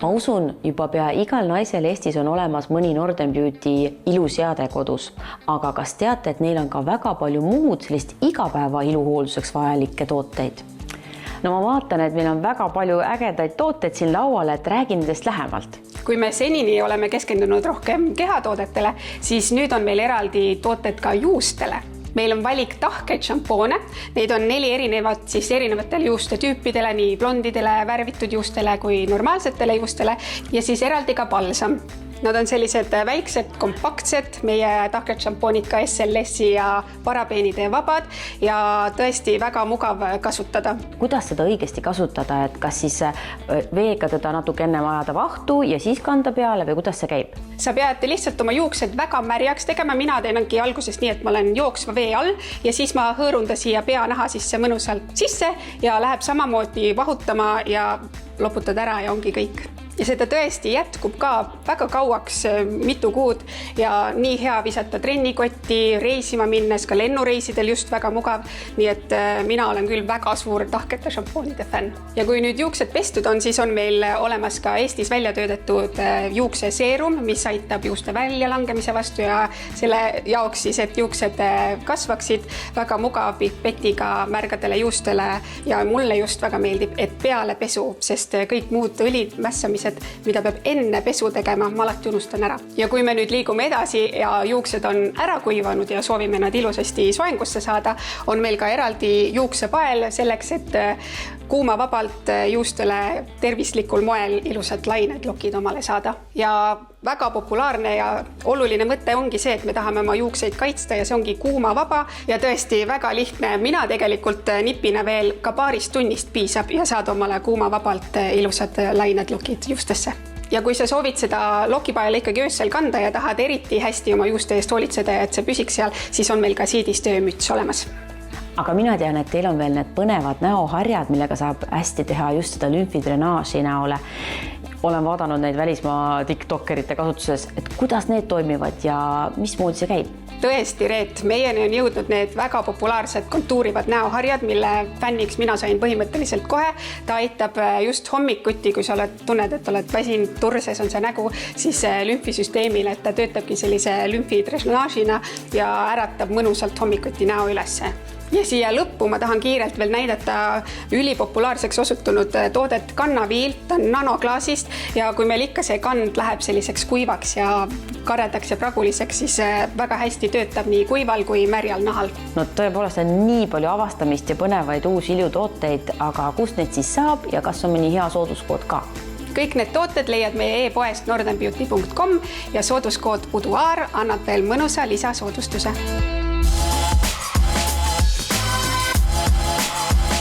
Ma usun, juba pea igal naisel Eestis on olemas mõni Northern Beauty iluseade kodus, aga kas teate, et neil on ka väga palju muud sellist igapäeva iluhoolduseks vajalikke tooteid? No ma vaatan, et meil on väga palju ägedaid tooteid siin lauale, et räägin nendest lähemalt. Kui me senini oleme keskendunud rohkem kehatoodetele, siis nüüd on meil eraldi tooted ka juustele. Meil on valik tahkeid šampoone, neid on 4 erinevat erinevatele juuste tüüpidele, nii blondidele, värvitud juustele kui normaalsetele juustele ja siis eraldi ka balsam. Nad on sellised väiksed, kompaktsed, meie tahked šampoonid ka SLS-i ja parabeenide vabad ja tõesti väga mugav kasutada. Kuidas seda õigesti kasutada, et kas siis veega teda natuke enne ajada vahtu ja siis kanda peale või kuidas see käib? Sa pead lihtsalt oma juuksed väga märjaks tegema, mina teenangi algusest nii, et ma olen jooksva vee all ja siis ma hõõrun ta siia peanaha sisse mõnusalt sisse ja läheb samamoodi vahutama ja loputad ära ja ongi kõik. Ja seda tõesti jätkub ka väga kauaks, mitu kuud ja nii hea visata trennikotti, reisima minnes, ka lennureisidel just väga mugav. Nii et mina olen küll väga suur tahkete šampoonide fänn. Ja kui nüüd juuksed pestud on, siis on meil olemas ka Eestis välja töödetud juukseseerum, mis aitab juuste väljalangemise vastu ja selle jaoks siis, et juuksed kasvaksid väga mugav pipetiga märgadele juustele ja mulle just väga meeldib, et peale pesu, sest kõik muud õlid, mässamised, mida peab enne pesu tegema, ma alati unustan ära. Ja kui me nüüd liigume edasi ja juuksed on ära kuivanud ja soovime nad ilusasti soengusse saada, on meil ka eraldi juuksepael selleks, et kuuma vabalt juustele tervislikul moel ilusad lained lokid omale saada. Ja väga populaarne ja oluline mõte ongi see, et me tahame oma juukseid kaitsta ja see ongi kuuma vaba ja tõesti väga lihtne. Mina tegelikult nipina veel ka paarist tunnist piisab ja saad omale kuuma vabalt ilusad lained lokid juustesse. Ja kui sa soovid seda lokipaela ikkagi öössel kanda ja tahad eriti hästi oma juuste eest hoolitseda, et see püsiks seal, siis on meil ka siidist öömüts olemas. Aga mina tean, et teil on veel need põnevad näoharjad, millega saab hästi teha just seda lümfidrenaaži näole. Olen vaadanud neid välismaa TikTokerite kasutuses, et kuidas need toimivad ja mismoodi see käib? Tõesti, Reet, meieni on jõudnud need väga populaarsed kontuurivad näoharjad, mille fänniks mina sain põhimõtteliselt kohe. Ta aitab just hommikuti, kui sa tunned, et oled väsinud turses on see nägu, siis lümfisüsteemile, et ta töötabki sellise lümfidrenaažina ja äratab mõnusalt hommikuti näo ülesse. Ja siia lõppu ma tahan kiirelt veel näidata ülipopulaarseks osutunud toodet kannaviil, ta on nanoklaasist ja kui meil ikka see kand läheb selliseks kuivaks ja karedaks ja praguliseks, siis väga hästi töötab nii kuival kui märjal nahal. No tõepoolest on nii palju avastamist ja põnevaid uusi ilutooteid, aga kust neid siis saab ja kas on mõni hea sooduskood ka? Kõik need tooted leiad meie e-poest northernbeauty.com ja sooduskood Boudoir annab veel mõnusa lisasoodustuse.